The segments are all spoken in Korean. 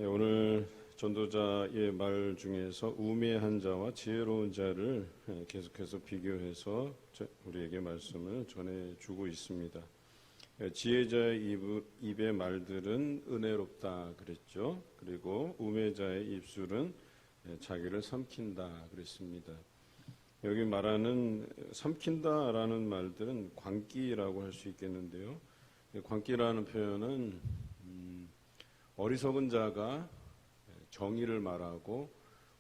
오늘 전도자의 말 중에서 우매한 자와 지혜로운 자를 계속해서 비교해서 우리에게 말씀을 전해주고 있습니다. 지혜자의 입의 말들은 은혜롭다 그랬죠. 그리고 우매자의 입술은 자기를 삼킨다 그랬습니다. 여기 말하는 삼킨다라는 말들은 광기라고 할 수 있겠는데요. 광기라는 표현은 어리석은 자가 정의를 말하고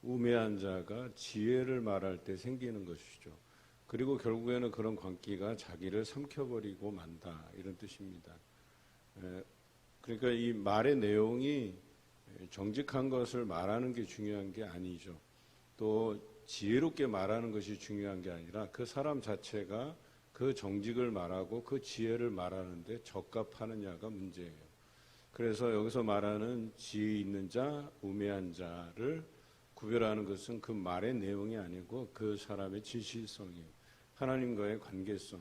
우매한 자가 지혜를 말할 때 생기는 것이죠. 그리고 결국에는 그런 광기가 자기를 삼켜버리고 만다 이런 뜻입니다. 그러니까 이 말의 내용이 정직한 것을 말하는 게 중요한 게 아니죠. 또 지혜롭게 말하는 것이 중요한 게 아니라 그 사람 자체가 그 정직을 말하고 그 지혜를 말하는데 적합하느냐가 문제예요. 그래서 여기서 말하는 지혜 있는 자, 우매한 자를 구별하는 것은 그 말의 내용이 아니고 그 사람의 진실성이에요. 하나님과의 관계성.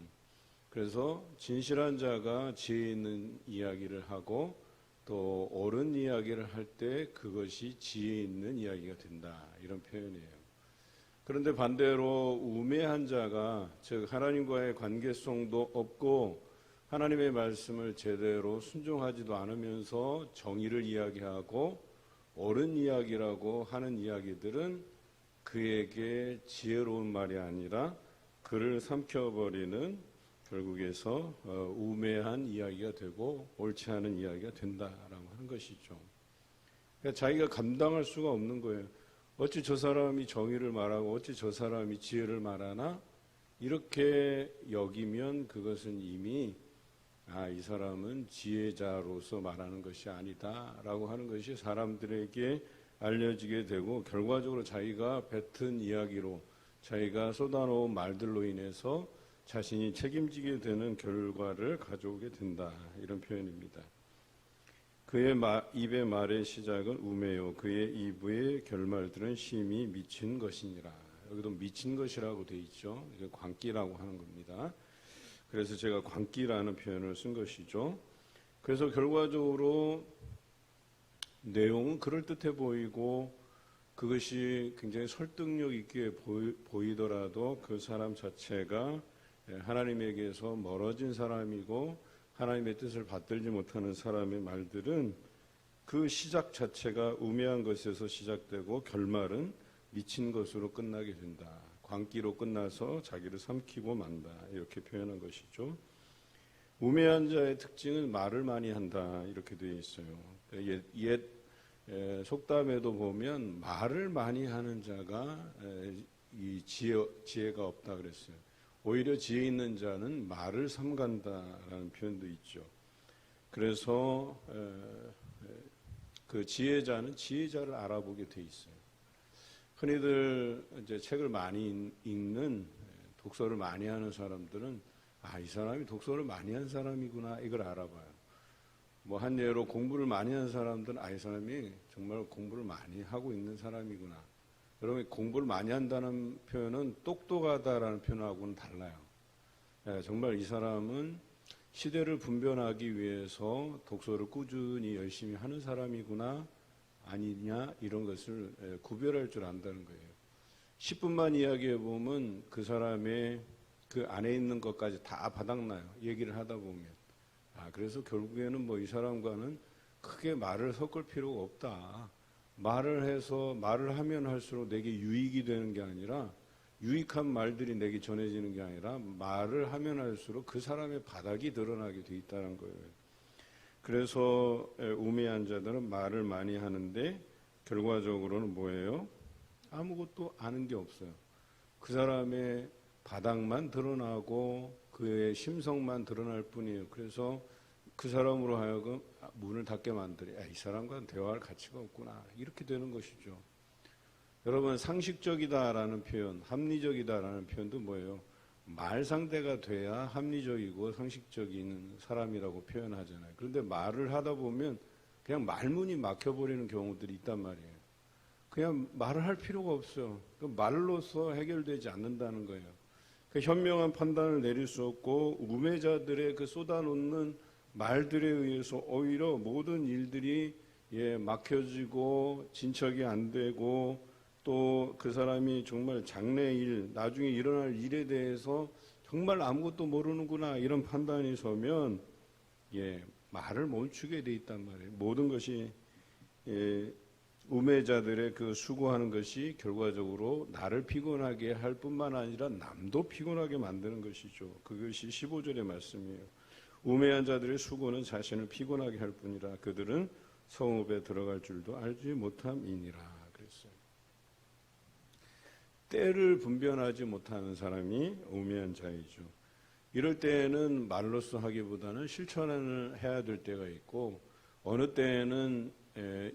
그래서 진실한 자가 지혜 있는 이야기를 하고 또 옳은 이야기를 할 때 그것이 지혜 있는 이야기가 된다. 이런 표현이에요. 그런데 반대로 우매한 자가 즉 하나님과의 관계성도 없고 하나님의 말씀을 제대로 순종하지도 않으면서 정의를 이야기하고 옳은 이야기라고 하는 이야기들은 그에게 지혜로운 말이 아니라 그를 삼켜버리는 결국에서 우매한 이야기가 되고 옳지 않은 이야기가 된다라고 하는 것이죠. 그러니까 자기가 감당할 수가 없는 거예요. 어찌 저 사람이 정의를 말하고 어찌 저 사람이 지혜를 말하나? 이렇게 여기면 그것은 이미 이 사람은 지혜자로서 말하는 것이 아니다 라고 하는 것이 사람들에게 알려지게 되고 결과적으로 자기가 뱉은 이야기로 자기가 쏟아놓은 말들로 인해서 자신이 책임지게 되는 결과를 가져오게 된다 이런 표현입니다. 그의 입의 말의 시작은 우매요 그의 입의 결말들은 심히 미친 것이니라. 여기도 미친 것이라고 돼 있죠. 이게 광기라고 하는 겁니다. 그래서 제가 광기라는 표현을 쓴 것이죠. 그래서 결과적으로 내용은 그럴듯해 보이고 그것이 굉장히 설득력 있게 보이더라도 그 사람 자체가 하나님에게서 멀어진 사람이고 하나님의 뜻을 받들지 못하는 사람의 말들은 그 시작 자체가 우매한 것에서 시작되고 결말은 미친 것으로 끝나게 된다. 광기로 끝나서 자기를 삼키고 만다 이렇게 표현한 것이죠. 우매한 자의 특징은 말을 많이 한다 이렇게 되어 있어요. 옛 속담에도 보면 말을 많이 하는 자가 이 지혜가 없다 그랬어요. 오히려 지혜 있는 자는 말을 삼간다라는 표현도 있죠. 그래서 그 지혜자는 지혜자를 알아보게 돼 있어요. 흔히들 이제 책을 많이 읽는 독서를 많이 하는 사람들은 이 사람이 독서를 많이 한 사람이구나 이걸 알아봐요. 뭐 한 예로 공부를 많이 한 사람들은 이 사람이 정말 공부를 많이 하고 있는 사람이구나. 여러분 공부를 많이 한다는 표현은 똑똑하다라는 표현하고는 달라요. 정말 이 사람은 시대를 분별하기 위해서 독서를 꾸준히 열심히 하는 사람이구나. 아니냐 이런 것을 구별할 줄 안다는 거예요. 10분만 이야기해 보면 그 사람의 그 안에 있는 것까지 다 바닥나요. 얘기를 하다 보면. 그래서 결국에는 뭐 이 사람과는 크게 말을 섞을 필요가 없다. 말을 하면 할수록 내게 유익이 되는 게 아니라 유익한 말들이 내게 전해지는 게 아니라 말을 하면 할수록 그 사람의 바닥이 드러나게 돼 있다는 거예요. 그래서 우매한 자들은 말을 많이 하는데 결과적으로는 뭐예요? 아무것도 아는 게 없어요. 그 사람의 바닥만 드러나고 그의 심성만 드러날 뿐이에요. 그래서 그 사람으로 하여금 문을 닫게 만들어 이 사람과는 대화할 가치가 없구나 이렇게 되는 것이죠. 여러분 상식적이다라는 표현, 합리적이다라는 표현도 뭐예요? 말 상대가 돼야 합리적이고 상식적인 사람이라고 표현하잖아요. 그런데 말을 하다 보면 그냥 말문이 막혀버리는 경우들이 있단 말이에요. 그냥 말을 할 필요가 없어요. 말로서 해결되지 않는다는 거예요. 현명한 판단을 내릴 수 없고 우매자들의 그 쏟아놓는 말들에 의해서 오히려 모든 일들이 막혀지고 진척이 안 되고 또 그 사람이 정말 장래일, 나중에 일어날 일에 대해서 정말 아무것도 모르는구나 이런 판단이 서면 말을 멈추게 돼 있단 말이에요. 모든 것이 우매자들의 그 수고하는 것이 결과적으로 나를 피곤하게 할 뿐만 아니라 남도 피곤하게 만드는 것이죠. 그것이 15절의 말씀이에요. 우매한 자들의 수고는 자신을 피곤하게 할 뿐이라 그들은 성읍에 들어갈 줄도 알지 못함이니라 그랬어요. 때를 분별하지 못하는 사람이 우매한 자이죠. 이럴 때에는 말로써 하기보다는 실천을 해야 될 때가 있고 어느 때에는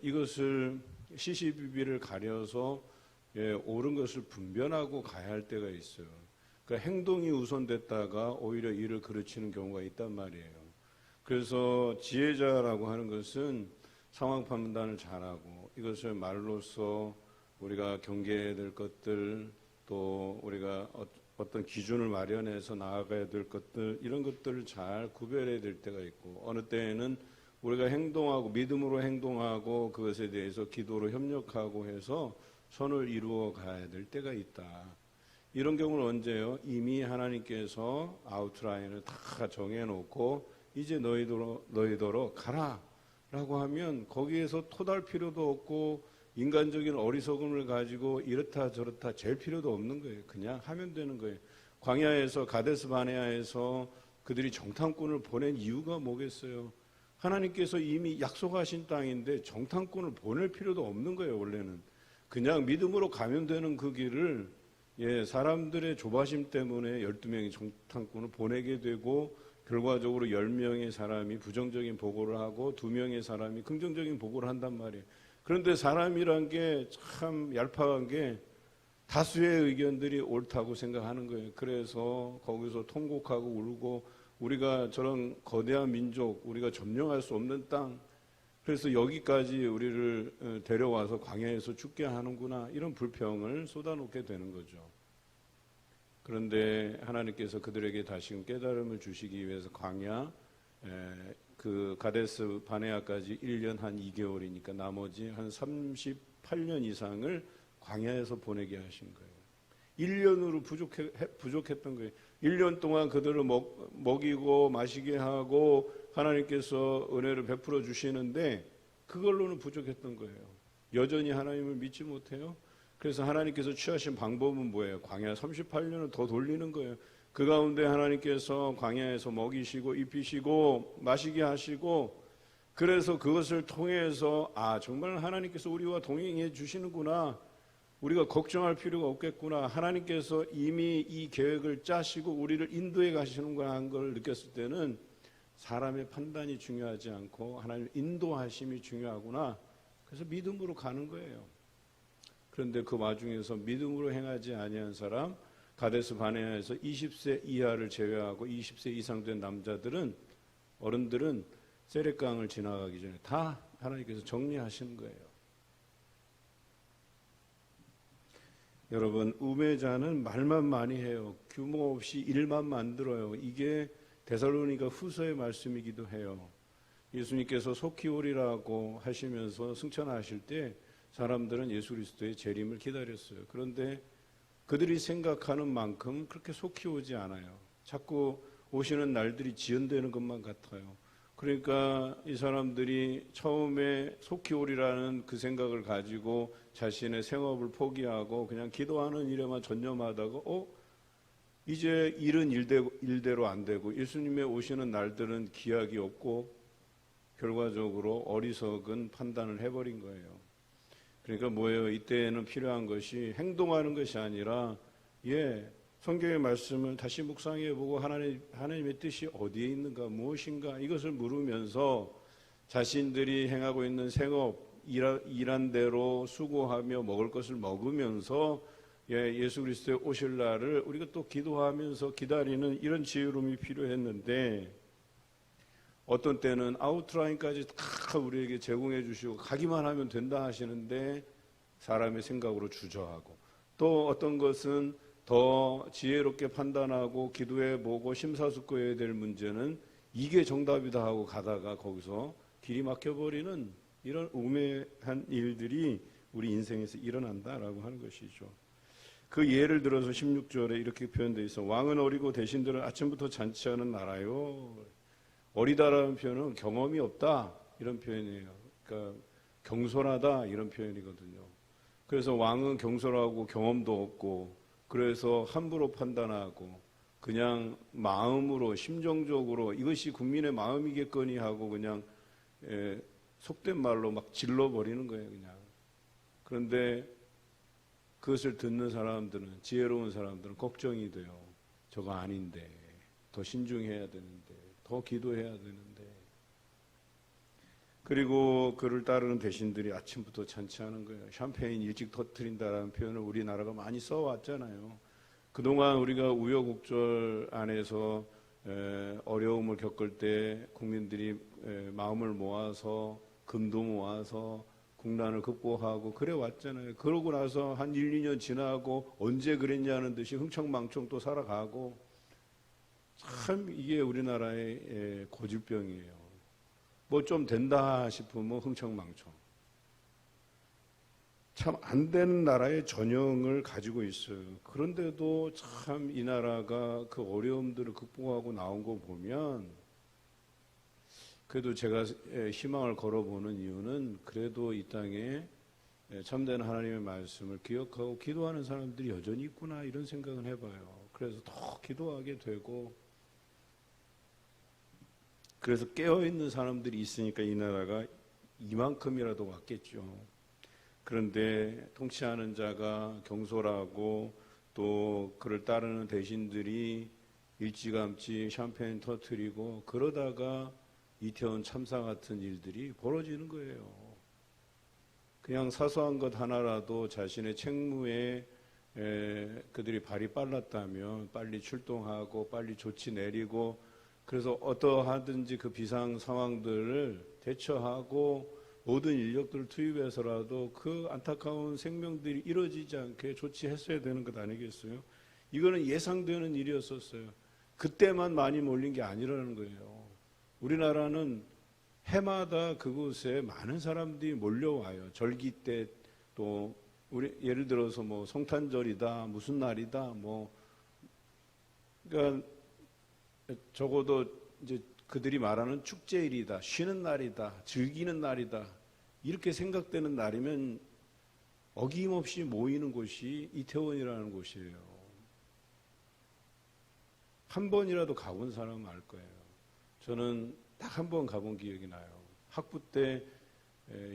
이것을 시시비비를 가려서 옳은 것을 분별하고 가야 할 때가 있어요. 그러니까 행동이 우선됐다가 오히려 일을 그르치는 경우가 있단 말이에요. 그래서 지혜자라고 하는 것은 상황 판단을 잘하고 이것을 말로써 우리가 경계해야 될 것들 또 우리가 어떤 기준을 마련해서 나아가야 될 것들 이런 것들을 잘 구별해야 될 때가 있고 어느 때에는 우리가 행동하고 믿음으로 행동하고 그것에 대해서 기도로 협력하고 해서 선을 이루어 가야 될 때가 있다. 이런 경우는 언제요? 이미 하나님께서 아웃라인을 다 정해놓고 이제 너희더러 가라 라고 하면 거기에서 토달 필요도 없고 인간적인 어리석음을 가지고 이렇다 저렇다 잴 필요도 없는 거예요. 그냥 하면 되는 거예요. 광야에서 가데스 바네아에서 그들이 정탐꾼을 보낸 이유가 뭐겠어요? 하나님께서 이미 약속하신 땅인데 정탐꾼을 보낼 필요도 없는 거예요. 원래는 그냥 믿음으로 가면 되는 그 길을 사람들의 조바심 때문에 12명의 정탐꾼을 보내게 되고 결과적으로 10명의 사람이 부정적인 보고를 하고 2명의 사람이 긍정적인 보고를 한단 말이에요. 그런데 사람이란 게 참 얄팍한 게 다수의 의견들이 옳다고 생각하는 거예요. 그래서 거기서 통곡하고 울고 우리가 저런 거대한 민족, 우리가 점령할 수 없는 땅, 그래서 여기까지 우리를 데려와서 광야에서 죽게 하는구나 이런 불평을 쏟아놓게 되는 거죠. 그런데 하나님께서 그들에게 다시금 깨달음을 주시기 위해서 광야 그 가데스 바네아까지 1년 한 2개월이니까 나머지 한 38년 이상을 광야에서 보내게 하신 거예요. 1년으로 부족했던 거예요. 1년 동안 그들을 먹이고 마시게 하고 하나님께서 은혜를 베풀어 주시는데 그걸로는 부족했던 거예요. 여전히 하나님을 믿지 못해요. 그래서 하나님께서 취하신 방법은 뭐예요? 광야 38년을 더 돌리는 거예요. 그 가운데 하나님께서 광야에서 먹이시고 입히시고 마시게 하시고 그래서 그것을 통해서 정말 하나님께서 우리와 동행해 주시는구나. 우리가 걱정할 필요가 없겠구나. 하나님께서 이미 이 계획을 짜시고 우리를 인도해 가시는구나 한 걸 느꼈을 때는 사람의 판단이 중요하지 않고 하나님 인도하심이 중요하구나. 그래서 믿음으로 가는 거예요. 그런데 그 와중에서 믿음으로 행하지 아니한 사람 가데스 바네아에서 20세 이하를 제외하고 20세 이상 된 남자들은 어른들은 세렛강을 지나가기 전에 다 하나님께서 정리하시는 거예요. 여러분 우매자는 말만 많이 해요. 규모 없이 일만 만들어요. 이게 데살로니가 후서의 말씀이기도 해요. 예수님께서 속히 오리라고 하시면서 승천하실 때 사람들은 예수 그리스도의 재림을 기다렸어요. 그런데 그들이 생각하는 만큼 그렇게 속히 오지 않아요. 자꾸 오시는 날들이 지연되는 것만 같아요. 그러니까 이 사람들이 처음에 속히 오리라는 그 생각을 가지고 자신의 생업을 포기하고 그냥 기도하는 일에만 전념하다가 이제 일은 일대로 안 되고 예수님의 오시는 날들은 기약이 없고 결과적으로 어리석은 판단을 해버린 거예요. 그러니까 뭐예요? 이때에는 필요한 것이 행동하는 것이 아니라 성경의 말씀을 다시 묵상해보고 하나님의 뜻이 어디에 있는가 무엇인가 이것을 물으면서 자신들이 행하고 있는 생업 일한 대로 수고하며 먹을 것을 먹으면서 예수 그리스도의 오실 날을 우리가 또 기도하면서 기다리는 이런 지혜로움이 필요했는데 어떤 때는 아웃라인까지 다 우리에게 제공해 주시고 가기만 하면 된다 하시는데 사람의 생각으로 주저하고 또 어떤 것은 더 지혜롭게 판단하고 기도해보고 심사숙고해야 될 문제는 이게 정답이다 하고 가다가 거기서 길이 막혀버리는 이런 우매한 일들이 우리 인생에서 일어난다라고 하는 것이죠. 그 예를 들어서 16절에 이렇게 표현되어 있어. 왕은 어리고 대신들은 아침부터 잔치하는 나라요. 어리다라는 표현은 경험이 없다 이런 표현이에요. 그러니까 경솔하다 이런 표현이거든요. 그래서 왕은 경솔하고 경험도 없고 그래서 함부로 판단하고 그냥 마음으로 심정적으로 이것이 국민의 마음이겠거니 하고 그냥 속된 말로 막 질러버리는 거예요. 그냥. 그런데 그것을 듣는 사람들은 지혜로운 사람들은 걱정이 돼요. 저거 아닌데 더 신중해야 되는데 더 기도해야 되는데 그리고 그를 따르는 대신들이 아침부터 잔치하는 거예요. 샴페인 일찍 터뜨린다라는 표현을 우리나라가 많이 써왔잖아요. 그동안 우리가 우여곡절 안에서 어려움을 겪을 때 국민들이 마음을 모아서 금도 모아서 국난을 극복하고 그래 왔잖아요. 그러고 나서 한 1, 2년 지나고 언제 그랬냐는 듯이 흥청망청 또 살아가고 참 이게 우리나라의 고질병이에요. 뭐 좀 된다 싶으면 흥청망청. 참 안 되는 나라의 전형을 가지고 있어요. 그런데도 참 이 나라가 그 어려움들을 극복하고 나온 거 보면 그래도 제가 희망을 걸어보는 이유는 그래도 이 땅에 참된 하나님의 말씀을 기억하고 기도하는 사람들이 여전히 있구나 이런 생각을 해봐요. 그래서 더 기도하게 되고 그래서 깨어있는 사람들이 있으니까 이 나라가 이만큼이라도 왔겠죠. 그런데 통치하는 자가 경솔하고 또 그를 따르는 대신들이 일찌감치 샴페인 터뜨리고 그러다가 이태원 참사 같은 일들이 벌어지는 거예요. 그냥 사소한 것 하나라도 자신의 책무에 그들이 발이 빨랐다면 빨리 출동하고 빨리 조치 내리고 그래서 어떠하든지 그 비상 상황들을 대처하고 모든 인력들을 투입해서라도 그 안타까운 생명들이 이루어지지 않게 조치했어야 되는 것 아니겠어요? 이거는 예상되는 일이었었어요. 그때만 많이 몰린 게 아니라는 거예요. 우리나라는 해마다 그곳에 많은 사람들이 몰려와요. 절기 때 또 우리 예를 들어서 뭐 성탄절이다 무슨 날이다 뭐 그러니까 적어도 이제 그들이 말하는 축제일이다 쉬는 날이다 즐기는 날이다 이렇게 생각되는 날이면 어김없이 모이는 곳이 이태원이라는 곳이에요. 한 번이라도 가본 사람은 알 거예요. 저는 딱 한 번 가본 기억이 나요. 학부 때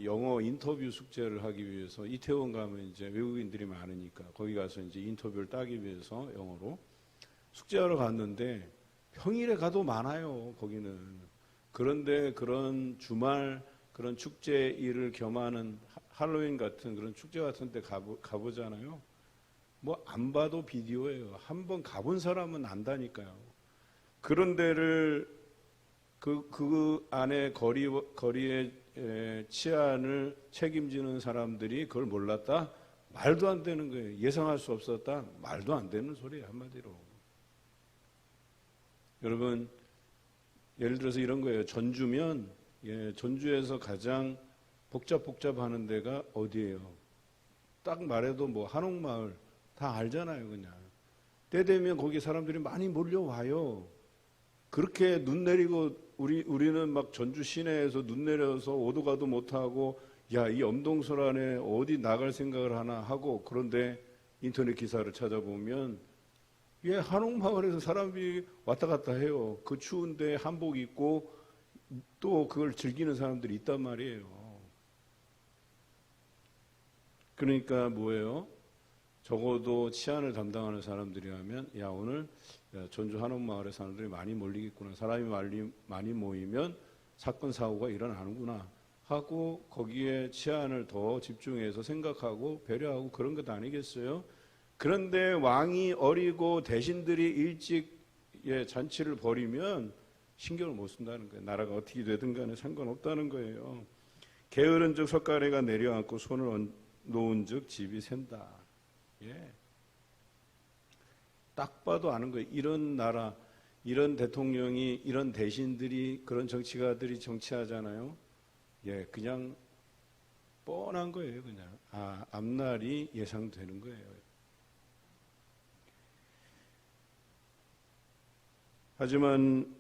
영어 인터뷰 숙제를 하기 위해서 이태원 가면 이제 외국인들이 많으니까 거기 가서 이제 인터뷰를 따기 위해서 영어로 숙제하러 갔는데 평일에 가도 많아요. 거기는. 그런데 그런 주말 그런 축제 일을 겸하는 할로윈 같은 그런 축제 같은 데 가보잖아요. 뭐 안 봐도 비디오예요. 한 번 가본 사람은 안다니까요. 그런 데를 그 안에 거리의 치안을 책임지는 사람들이 그걸 몰랐다? 말도 안 되는 거예요. 예상할 수 없었다? 말도 안 되는 소리예요. 한마디로. 여러분 예를 들어서 이런 거예요. 전주면 전주에서 가장 복잡하는 데가 어디예요? 딱 말해도 뭐 한옥마을 다 알잖아요. 그냥. 때 되면 거기 사람들이 많이 몰려와요. 그렇게 눈 내리고 우리는 막 전주 시내에서 눈 내려서 오도 가도 못하고 야, 이 엄동설 안에 어디 나갈 생각을 하나 하고 그런데 인터넷 기사를 찾아보면 한옥마을에서 사람이 왔다 갔다 해요. 그 추운데 한복 입고 또 그걸 즐기는 사람들이 있단 말이에요. 그러니까 뭐예요? 적어도 치안을 담당하는 사람들이라면 오늘 전주 한옥마을에 사람들이 많이 몰리겠구나. 사람이 많이 모이면 사건 사고가 일어나는구나 하고 거기에 치안을 더 집중해서 생각하고 배려하고 그런 것 아니겠어요? 그런데 왕이 어리고 대신들이 일찍 잔치를 벌이면 신경을 못 쓴다는 거예요. 나라가 어떻게 되든 간에 상관없다는 거예요. 게으른 즉 석가래가 내려앉고 손을 놓은 즉 집이 샌다. 딱 봐도 아는 거예요. 이런 나라, 이런 대통령이, 이런 대신들이, 그런 정치가들이 정치하잖아요. 그냥 뻔한 거예요. 그냥 앞날이 예상되는 거예요. 하지만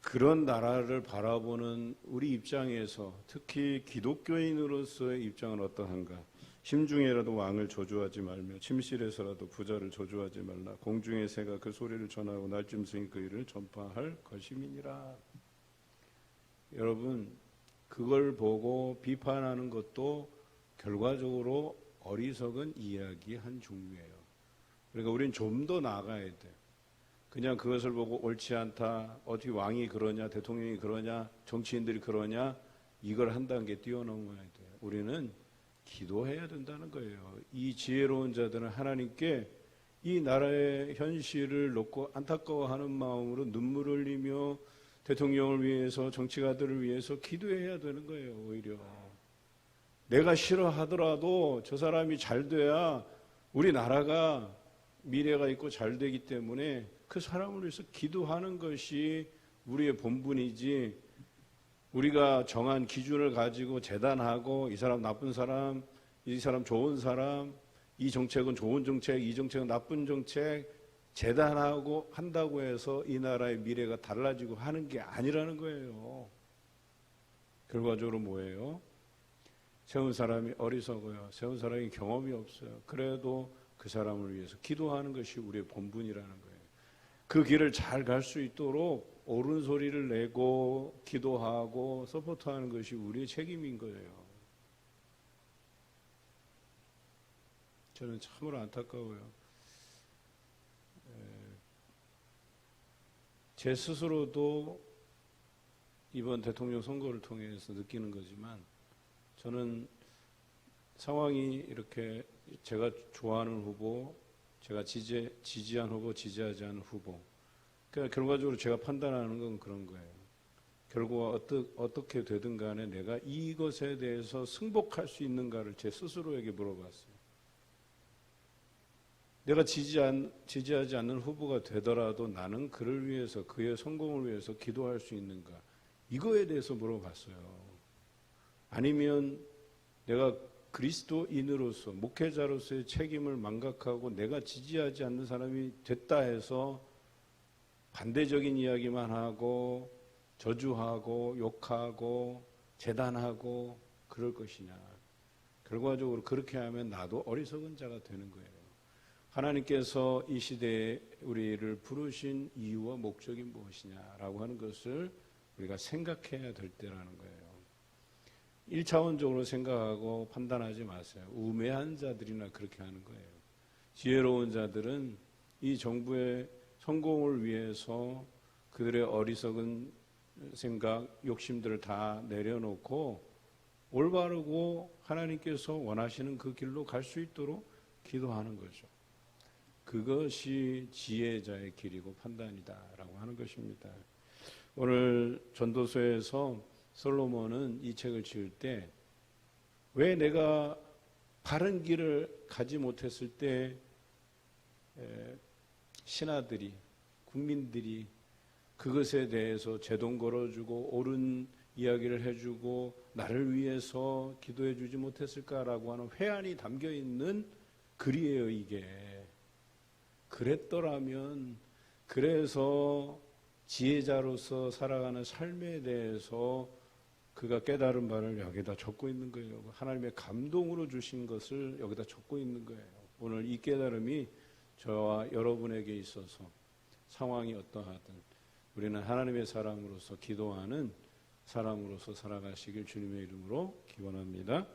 그런 나라를 바라보는 우리 입장에서 특히 기독교인으로서의 입장은 어떠한가? 심중에라도 왕을 저주하지 말며 침실에서라도 부자를 저주하지 말라. 공중의 새가 그 소리를 전하고 날짐승이 그 일을 전파할 것임이니라. 여러분, 그걸 보고 비판하는 것도 결과적으로 어리석은 이야기 한 종류예요. 그러니까 우리는 좀 더 나아가야 돼요. 그냥 그것을 보고 옳지 않다, 어떻게 왕이 그러냐, 대통령이 그러냐, 정치인들이 그러냐, 이걸 한 단계 뛰어넘어야 돼요. 우리는 기도해야 된다는 거예요. 이 지혜로운 자들은 하나님께 이 나라의 현실을 놓고 안타까워하는 마음으로 눈물을 흘리며 대통령을 위해서, 정치가들을 위해서 기도해야 되는 거예요. 오히려 내가 싫어하더라도 저 사람이 잘 돼야 우리 나라가 미래가 있고 잘 되기 때문에 그 사람을 위해서 기도하는 것이 우리의 본분이지, 우리가 정한 기준을 가지고 재단하고 이 사람 나쁜 사람, 이 사람 좋은 사람, 이 정책은 좋은 정책, 이 정책은 나쁜 정책 재단하고 한다고 해서 이 나라의 미래가 달라지고 하는 게 아니라는 거예요. 결과적으로 뭐예요? 세운 사람이 어리석어요. 세운 사람이 경험이 없어요. 그래도 그 사람을 위해서 기도하는 것이 우리의 본분이라는 거예요. 그 길을 잘 갈 수 있도록 옳은 소리를 내고 기도하고 서포트하는 것이 우리의 책임인 거예요. 저는 참으로 안타까워요. 제 스스로도 이번 대통령 선거를 통해서 느끼는 거지만, 저는 상황이 이렇게 제가 좋아하는 후보, 제가 지지한 후보, 지지하지 않은 후보, 그러니까 결과적으로 제가 판단하는 건 그런 거예요. 결과가 어떻게 되든 간에 내가 이것에 대해서 승복할 수 있는가를 제 스스로에게 물어봤어요. 내가 지지하지 않는 후보가 되더라도 나는 그를 위해서, 그의 성공을 위해서 기도할 수 있는가, 이거에 대해서 물어봤어요. 아니면 내가 그리스도인으로서, 목회자로서의 책임을 망각하고 내가 지지하지 않는 사람이 됐다 해서 반대적인 이야기만 하고 저주하고 욕하고 재단하고 그럴 것이냐. 결과적으로 그렇게 하면 나도 어리석은 자가 되는 거예요. 하나님께서 이 시대에 우리를 부르신 이유와 목적이 무엇이냐라고 하는 것을 우리가 생각해야 될 때라는 거예요. 1차원적으로 생각하고 판단하지 마세요. 우매한 자들이나 그렇게 하는 거예요. 지혜로운 자들은 이 정부의 성공을 위해서 그들의 어리석은 생각, 욕심들을 다 내려놓고 올바르고 하나님께서 원하시는 그 길로 갈 수 있도록 기도하는 거죠. 그것이 지혜자의 길이고 판단이다라고 하는 것입니다. 오늘 전도서에서 솔로몬은 이 책을 지을 때 왜 내가 바른 길을 가지 못했을 때 신하들이, 국민들이 그것에 대해서 제동 걸어주고 옳은 이야기를 해주고 나를 위해서 기도해 주지 못했을까라고 하는 회한이 담겨있는 글이에요. 이게 그랬더라면, 그래서 지혜자로서 살아가는 삶에 대해서 그가 깨달은 바를 여기다 적고 있는 거예요. 하나님의 감동으로 주신 것을 여기다 적고 있는 거예요. 오늘 이 깨달음이 저와 여러분에게 있어서 상황이 어떠하든 우리는 하나님의 사람으로서 기도하는 사람으로서 살아가시길 주님의 이름으로 기원합니다.